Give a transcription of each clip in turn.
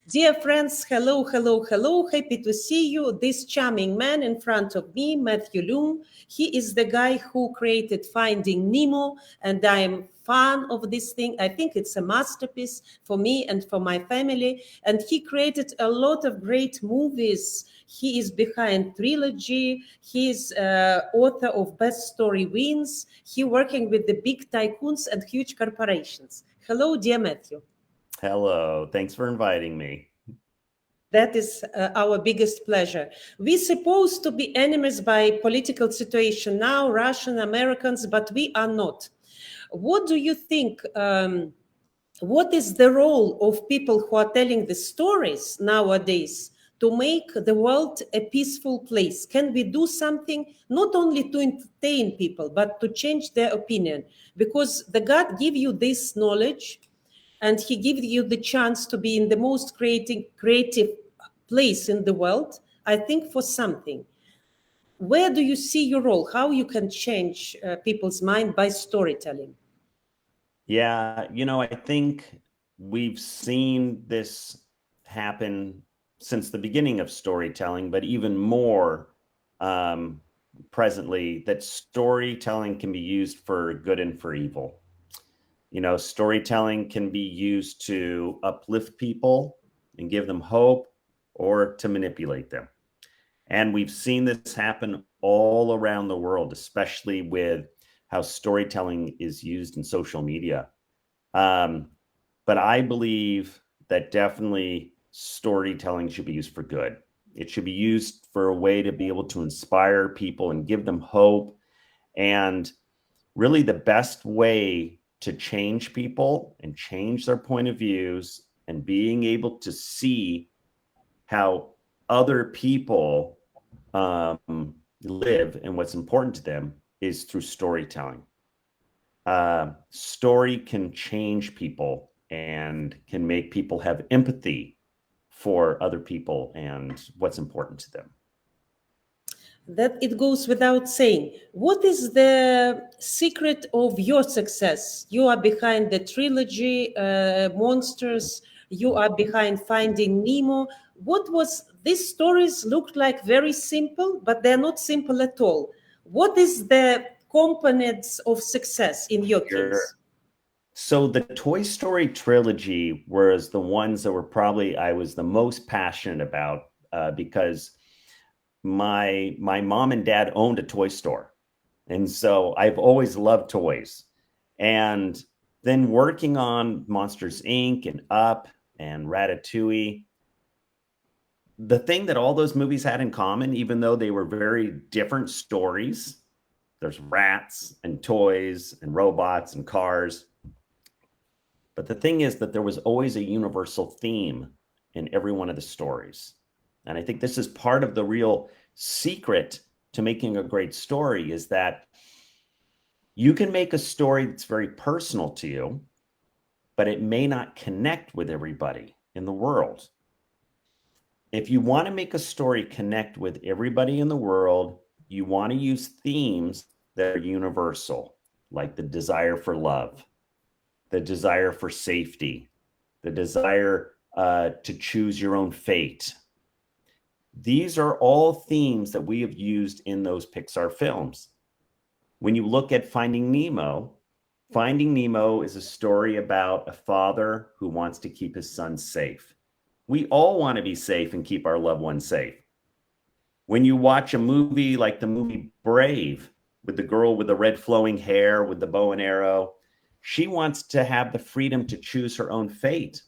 Dear friends, hello, hello, hello. Happy to see you. This charming man in front of me, Matthew Luhn, he is the guy who created Finding Nemo, and I am fan of this thing. I think it's a masterpiece for me and for my family. And he created a lot of great movies. He is behind trilogy. He is author of Best Story Wins. He working with the big tycoons and huge corporations. Hello, dear Matthew. Hello, thanks for inviting me. That is our biggest pleasure. We're supposed to be enemies by political situation now, Russian Americans, but we are not. What do you think? What is the role of people who are telling the stories nowadays to make the world a peaceful place? Can we do something not only to entertain people, but to change their opinion? Because the God give you this knowledge, and he gives you the chance to be in the most creative place in the world, I think, for something. Where do you see your role? How you can change people's mind by storytelling? Yeah, I think we've seen this happen since the beginning of storytelling, but even more um, presently, that storytelling can be used for good and for evil. Storytelling can be used to uplift people and give them hope or to manipulate them. And we've seen this happen all around the world, especially with how storytelling is used in social media. Um, but I believe that definitely storytelling should be used for good. It should be used for a way to be able to inspire people and give them hope. And really, the best way to change people and change their point of views and being able to see how other people live and what's important to them is through storytelling. Story can change people and can make people have empathy for other people and what's important to them. That it goes without saying. What is the secret of your success? You are behind the trilogy, Monsters. You are behind Finding Nemo. What was these stories looked like very simple, but they're not simple at all. What is the components of success in your Sure. case? So the Toy Story trilogy was the ones that were probably I was the most passionate about because my mom and dad owned a toy store, and so I've always loved toys. And then working on Monsters Inc. and Up and Ratatouille, the thing that all those movies had in common, even though they were very different stories, there's rats and toys and robots and cars. But the thing is that there was always a universal theme in every one of the stories. And I think this is part of the real secret to making a great story is that you can make a story that's very personal to you, but it may not connect with everybody in the world. If you want to make a story connect with everybody in the world, you want to use themes that are universal, like the desire for love, the desire for safety, the desire to choose your own fate. These are all themes that we have used in those Pixar films. When you look at Finding Nemo is a story about a father who wants to keep his son safe. We all want to be safe and keep our loved ones safe. When you watch a movie like the movie Brave, with the girl with the red flowing hair with the bow and arrow, she wants to have the freedom to choose her own fate.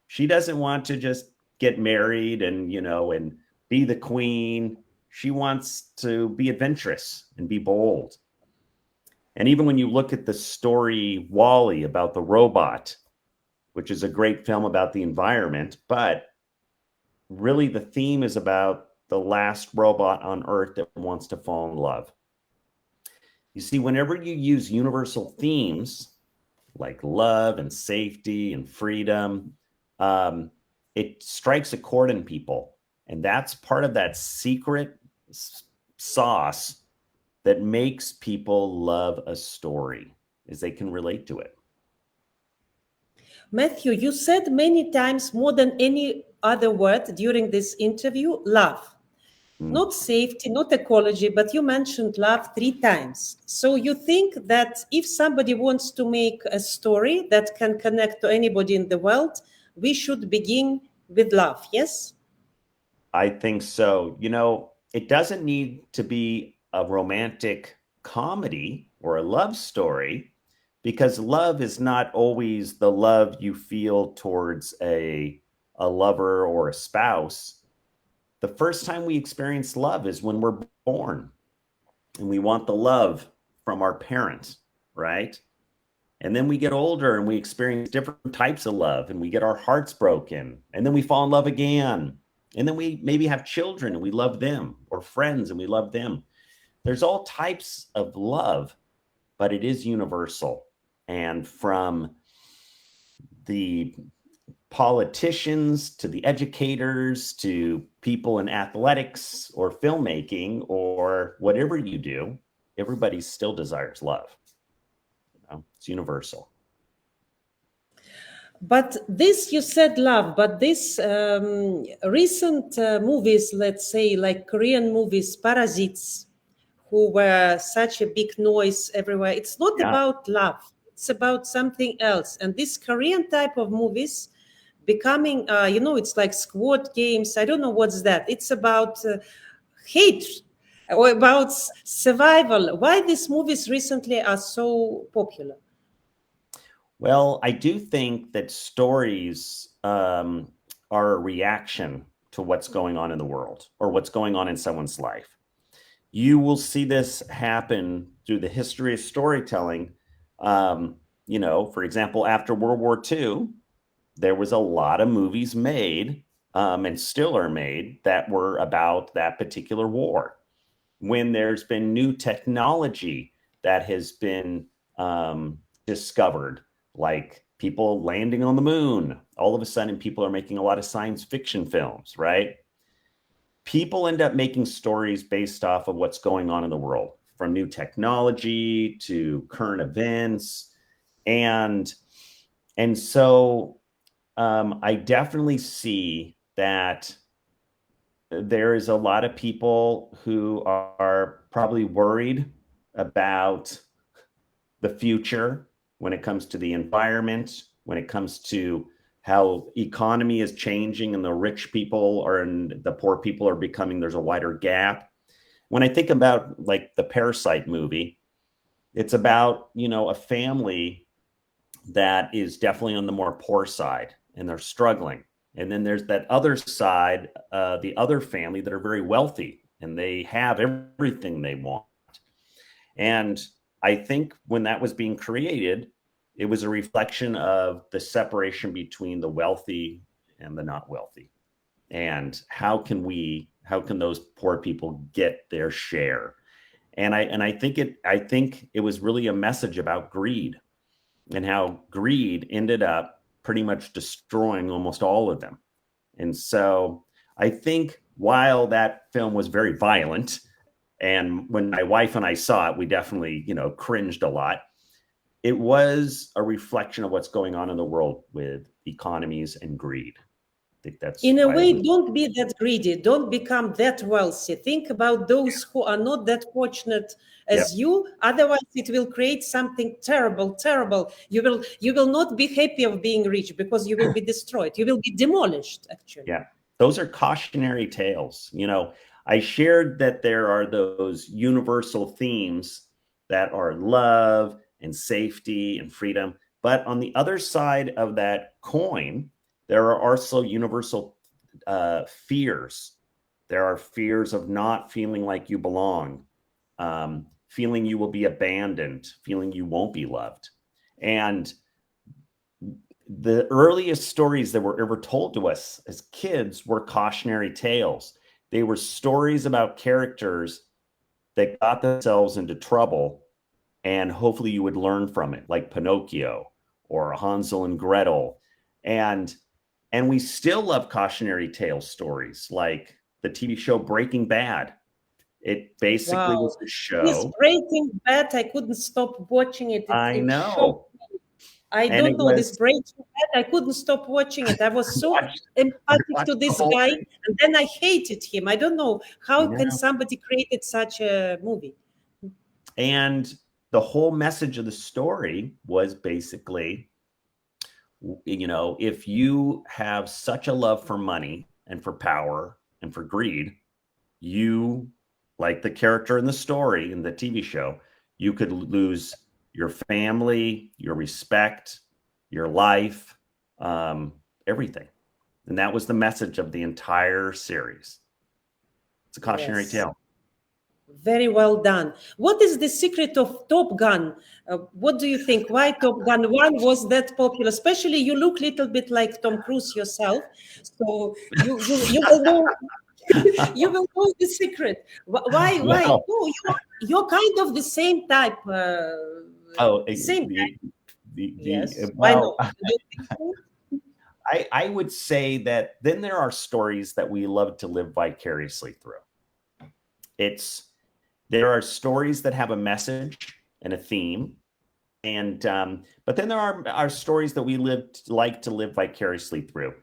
She doesn't want to just get married and be the queen. She wants to be adventurous and be bold. And even when you look at the story Wall-E about the robot, which is a great film about the environment, but really the theme is about the last robot on Earth that wants to fall in love. You see, whenever you use universal themes like love and safety and freedom, it strikes a chord in people. And that's part of that secret sauce that makes people love a story, is they can relate to it. Matthew, you said many times more than any other word during this interview, love. Mm. Not safety, not ecology, but you mentioned love 3 times. So you think that if somebody wants to make a story that can connect to anybody in the world, we should begin with love, yes? I think so. It doesn't need to be a romantic comedy or a love story because love is not always the love you feel towards a lover or a spouse. The first time we experience love is when we're born and we want the love from our parents, right? And then we get older and we experience different types of love and we get our hearts broken. And then we fall in love again. And then we maybe have children and we love them, or friends and we love them. There's all types of love, but it is universal. And from the politicians to the educators to people in athletics or filmmaking or whatever you do, everybody still desires love. It's universal. But this, you said love, but this recent movies, let's say like Korean movies, Parasites, who were such a big noise everywhere, it's not Yeah. about love, it's about something else. And this Korean type of movies becoming, it's like squad games. I don't know what's that. It's about hate or about survival. Why these movies recently are so popular? Well, I do think that stories are a reaction to what's going on in the world or what's going on in someone's life. You will see this happen through the history of storytelling. For example, after World War II, there was a lot of movies made and still are made that were about that particular war. When there's been new technology that has been discovered, like people landing on the moon, all of a sudden people are making a lot of science fiction films, right? People end up making stories based off of what's going on in the world, from new technology to current events. And I definitely see that there is a lot of people who are probably worried about the future when it comes to the environment, when it comes to how economy is changing and the rich people and the poor people are becoming, there's a wider gap. When I think about like the Parasite movie, it's about, a family that is definitely on the more poor side and they're struggling. And then there's that other side, the other family that are very wealthy and they have everything they want. And I think when that was being created, it was a reflection of the separation between the wealthy and the not wealthy. And how can those poor people get their share? And I think it was really a message about greed and how greed ended up pretty much destroying almost all of them. And so I think while that film was very violent, and when my wife and I saw it, we definitely, cringed a lot. It was a reflection of what's going on in the world with economies and greed. I think that's In a why it way, was. don't be that greedy. Don't become that wealthy. Think about those who are not that fortunate Yep. as you. Otherwise, it will create something terrible, terrible. You will not be happy of being rich because you will be destroyed. You will be demolished, actually. Yeah. Those are cautionary tales. I shared that there are those universal themes that are love and safety and freedom. But on the other side of that coin, there are also universal fears. There are fears of not feeling like you belong, feeling you will be abandoned, feeling you won't be loved. And the earliest stories that were ever told to us as kids were cautionary tales. They were stories about characters that got themselves into trouble, and hopefully you would learn from it, like Pinocchio or Hansel and Gretel. And we still love cautionary tale stories, like the TV show Breaking Bad. It basically Wow. was a This show. Breaking Bad, I couldn't stop watching it. It, I it shocked know. me. I And don't it know, this was Breaking Bad, I couldn't stop watching it. I was so watched, empathic to watched the this whole guy, thing. and then I hated him. I don't know I how can know. somebody created such a movie. And the whole message of the story was basically, if you have such a love for money and for power and for greed, you, like the character in the story in the TV show, you could lose your family, your respect, your life, everything. And that was the message of the entire series. It's a cautionary Yes. tale. Very well done. What is the secret of Top Gun? What do you think? Why Top Gun 1 was that popular? Especially you look a little bit like Tom Cruise yourself. So you will know you will know the secret. Why? Well, Oh, you're kind of the same type. oh, Same type. Yes. Why well, not? Do you think so? I would say that then there are stories that we love to live vicariously through. It's There are stories that have a message and a theme, and but then there are stories that we like to live vicariously through.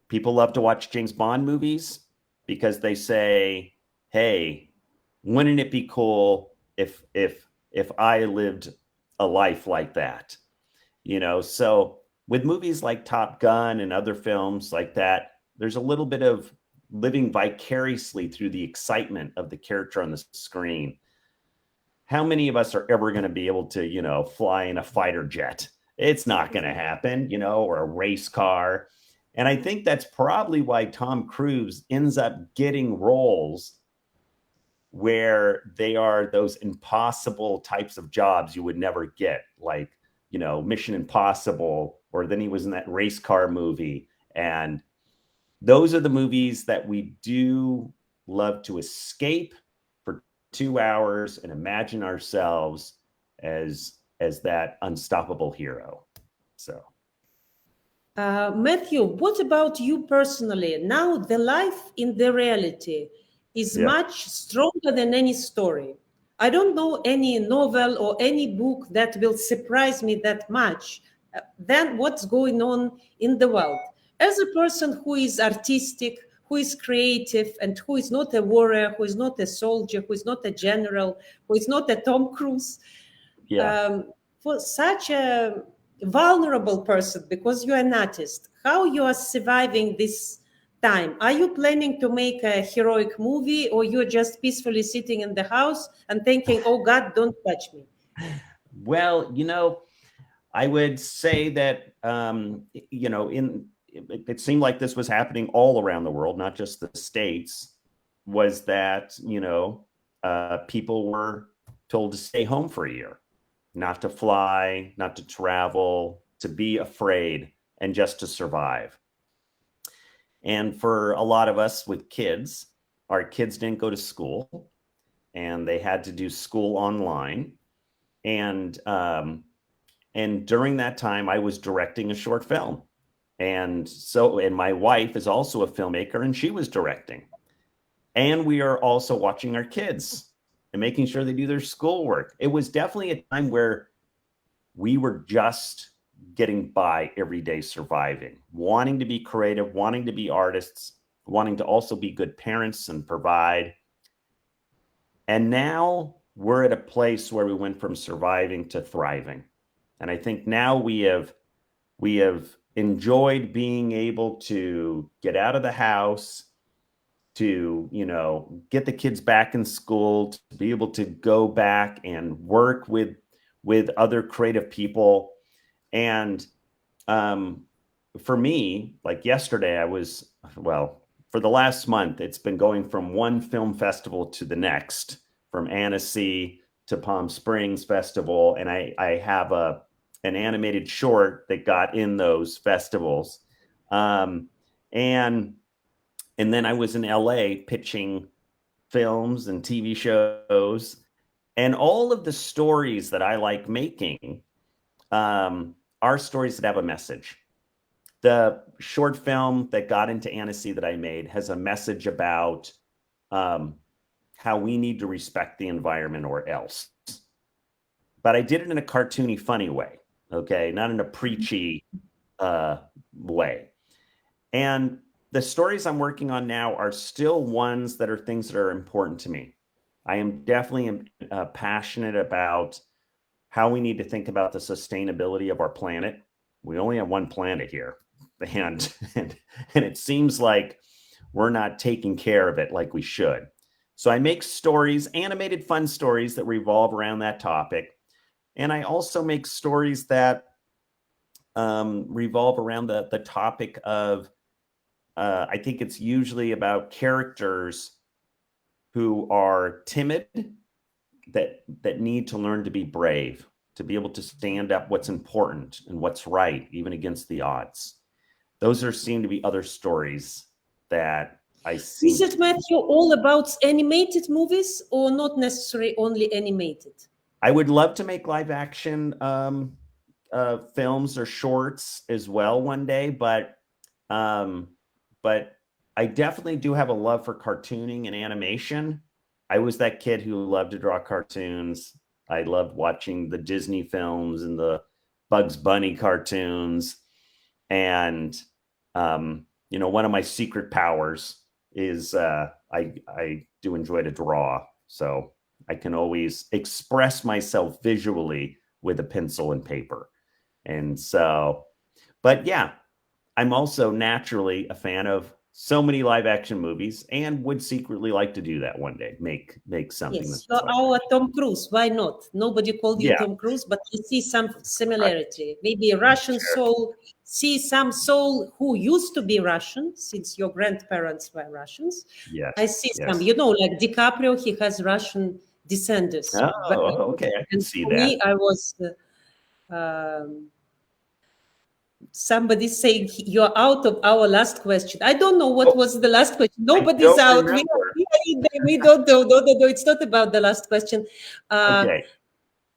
People love to watch James Bond movies because they say, "Hey, wouldn't it be cool if I lived a life like that?" So with movies like Top Gun and other films like that, there's a little bit of living vicariously through the excitement of the character on the screen. How many of us are ever going to be able to, fly in a fighter jet? It's not going to happen, or a race car. And I think that's probably why Tom Cruise ends up getting roles where they are those impossible types of jobs you would never get, like, Mission Impossible, or then he was in that race car movie. And those are the movies that we do love to escape for 2 hours and imagine ourselves as that unstoppable hero. So Matthew, what about you personally? Now, the life in the reality is yeah. much stronger than any story. I don't know any novel or any book that will surprise me that much than what's going on in the world. As a person who is artistic, who is creative, and who is not a warrior, who is not a soldier, who is not a general, who is not a Tom Cruise, Yeah. um, for such a vulnerable person, because you're an artist, how you are surviving this time? Are you planning to make a heroic movie, or you're just peacefully sitting in the house and thinking, oh God, don't touch me? Well, I would say that, it seemed like this was happening all around the world, not just the States, was that, people were told to stay home for a year, not to fly, not to travel, to be afraid, and just to survive. And for a lot of us with kids, our kids didn't go to school and they had to do school online. And, and during that time, I was directing a short film. And my wife is also a filmmaker and she was directing. And we are also watching our kids and making sure they do their schoolwork. It was definitely a time where we were just getting by every day, surviving, wanting to be creative, wanting to be artists, wanting to also be good parents and provide. And now we're at a place where we went from surviving to thriving. And I think now we have enjoyed being able to get out of the house, to get the kids back in school, to be able to go back and work with other creative people. And for me, like yesterday, for the last month, it's been going from one film festival to the next, from Annecy to Palm Springs Festival. And I have an animated short that got in those festivals. Um, and and then I was in LA pitching films and TV shows, and all of the stories that I like making are stories that have a message. The short film that got into Annecy that I made has a message about how we need to respect the environment or else. But I did it in a cartoony, funny way. Okay, not in a preachy way. And the stories I'm working on now are still ones that are things that are important to me. I am definitely passionate about how we need to think about the sustainability of our planet. We only have one planet here, and and it seems like we're not taking care of it like we should. So I make stories, animated fun stories that revolve around that topic. And I also make stories that revolve around the topic of, I think it's usually about characters who are timid, that need to learn to be brave, to be able to stand up what's important and what's right, even against the odds. Those seem to be other stories that I Is seem it, to. Matthew, all about animated movies or not necessarily only animated? I would love to make live action films or shorts as well one day, um, but I definitely do have a love for cartooning and animation. I was that kid who loved to draw cartoons. I loved watching the Disney films and the Bugs Bunny cartoons. And one of my secret powers is I do enjoy to draw. So I can always express myself visually with a pencil and paper. And so, but yeah, I'm also naturally a fan of so many live action movies and would secretly like to do that one day. Make something Yes, that's you're like our Tom Cruise. Why not? Nobody called you yeah, Tom Cruise, but you see some right, similarity. Maybe a Russian sure, soul, see some soul who used to be Russian, since your grandparents were Russians. I yes, see some, yes. like DiCaprio, he has Russian descendants. Oh, okay, I can And see for that. me, I was somebody saying you're out of our last question. I don't know what Oh, was the last question. I Nobody's don't out. remember. We don't know. No, no, no. It's not about the last question. Uh, Okay,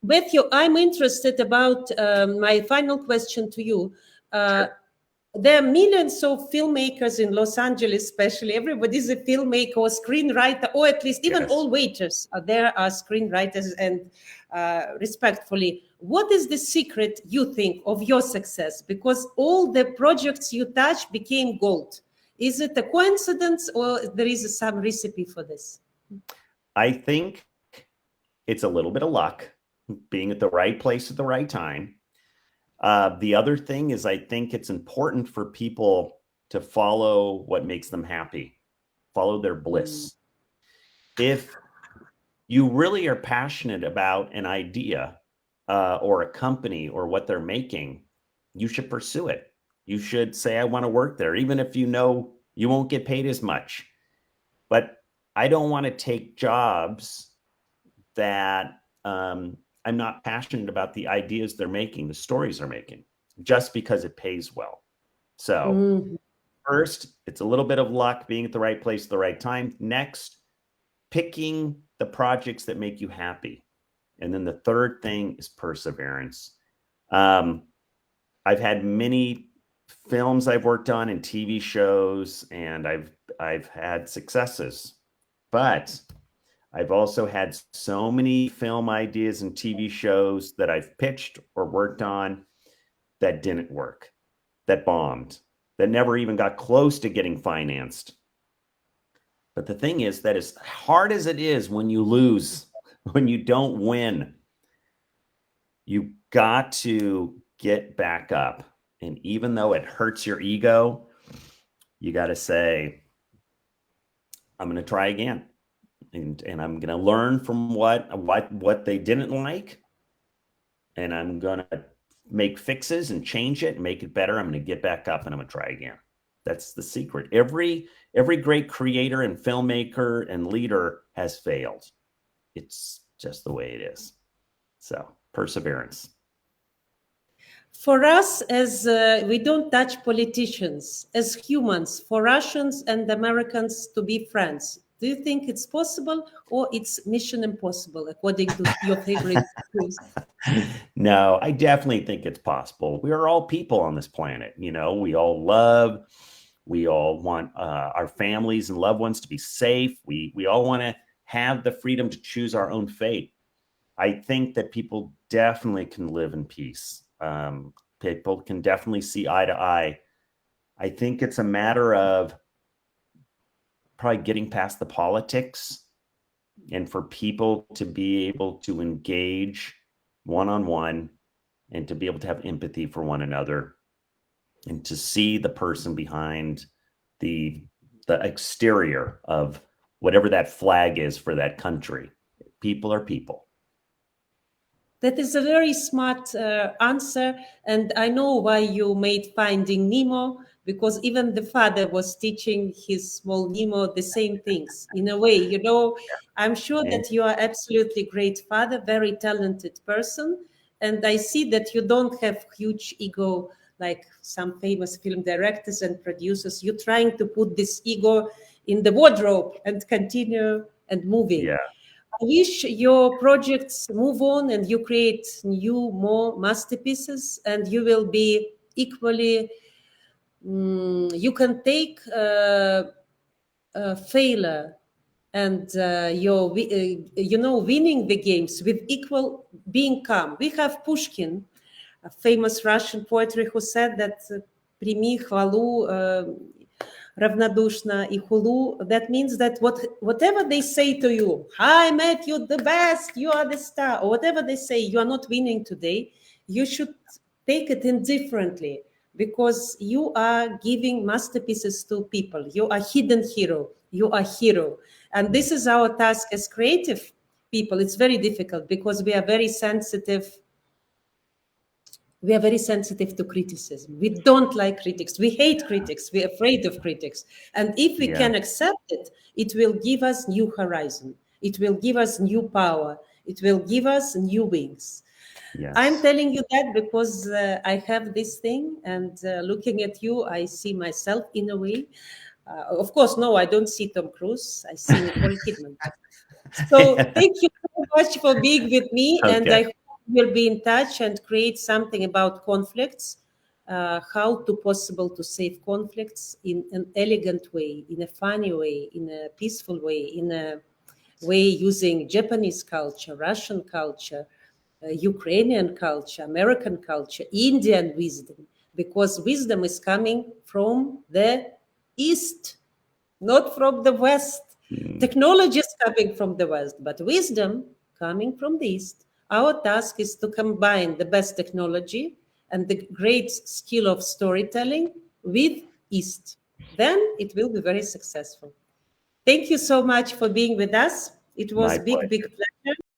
Matthew, I'm interested about my final question to you. Uh, sure. there are millions of filmmakers in Los Angeles, especially. Everybody's a filmmaker or screenwriter, or at least even Yes. all waiters are there are screenwriters. And respectfully, what is the secret you think of your success? Because all the projects you touch became gold. Is it a coincidence, or there is some recipe for this? I think it's a little bit of luck, being at the right place at the right time. The other thing is, I think it's important for people to follow what makes them happy, follow their Mm. bliss. If you really are passionate about an idea or a company or what they're making, you should pursue it. You should say, I want to work there, even if you know you won't get paid as much. But I don't want to take jobs that I'm not passionate about the ideas they're making, the stories they're making, just because it pays well. So, Mhm. first, it's a little bit of luck, being at the right place at the right time. Next, picking the projects that make you happy. And then the third thing is perseverance. Um, I've had many films I've worked on and TV shows, and I've had successes, but I've also had so many film ideas and TV shows that I've pitched or worked on that didn't work, that bombed, that never even got close to getting financed. But the thing is that as hard as it is when you lose, when you don't win, you got to get back up. And even though it hurts your ego, you got to say, I'm going to try again. And I'm going to learn from what they didn't like, and I'm going to make fixes and change it and make it better. I'm going to get back up and I'm going to try again. That's the secret. Every great creator and filmmaker and leader has failed. It's just the way it is. So, perseverance. For us, as we don't touch politicians, as humans, for Russians and Americans to be friends, do you think it's possible, or it's mission impossible, according to your favorite schools? No, I definitely think it's possible. We are all people on this planet. We all love, we all want our families and loved ones to be safe. We all want to have the freedom to choose our own fate. I think that people definitely can live in peace. People can definitely see eye to eye. I think it's a matter of probably getting past the politics and for people to be able to engage one-on-one and to be able to have empathy for one another and to see the person behind the exterior of whatever that flag is for that country. People are people. That is a very smart answer. And I know why you made Finding Nemo, because even the father was teaching his small Nemo the same things in a way. I'm sure that you are absolutely great father, very talented person. And I see that you don't have huge ego like some famous film directors and producers. You're trying to put this ego in the wardrobe and continue and moving. Yeah. I wish your projects move on and you create new, more masterpieces, and you will be equally. You can take failure and winning the games with equal being calm. We have Pushkin, a famous Russian poetry, who said that "Прими хвалу равнодушно и хулу." That means that whatever they say to you, "Hi, Matt, you're the best, you are the star," or whatever they say, you are not winning today, you should take it indifferently, because you are giving masterpieces to people. You are hidden hero. You are hero. And this is our task as creative people. It's very difficult because we are very sensitive. We are very sensitive to criticism. We don't like critics. We hate critics. We're afraid of critics. And if we can accept it, it will give us new horizon. It will give us new power. It will give us new wings. Yes. I'm telling you that because I have this thing, and looking at you, I see myself in a way. Of course, no, I don't see Tom Cruise. I see Nicole Kidman. So thank you so much for being with me, and I hope we'll be in touch and create something about conflicts, how to possible to save conflicts in an elegant way, in a funny way, in a peaceful way, in a way using Japanese culture, Russian culture, Ukrainian culture, American culture, Indian wisdom, because wisdom is coming from the East, not from the West. Technology is coming from the West, but wisdom coming from the East. Our task is to combine the best technology and the great skill of storytelling with East. Then it will be very successful. Thank you so much for being with us. It was big pleasure.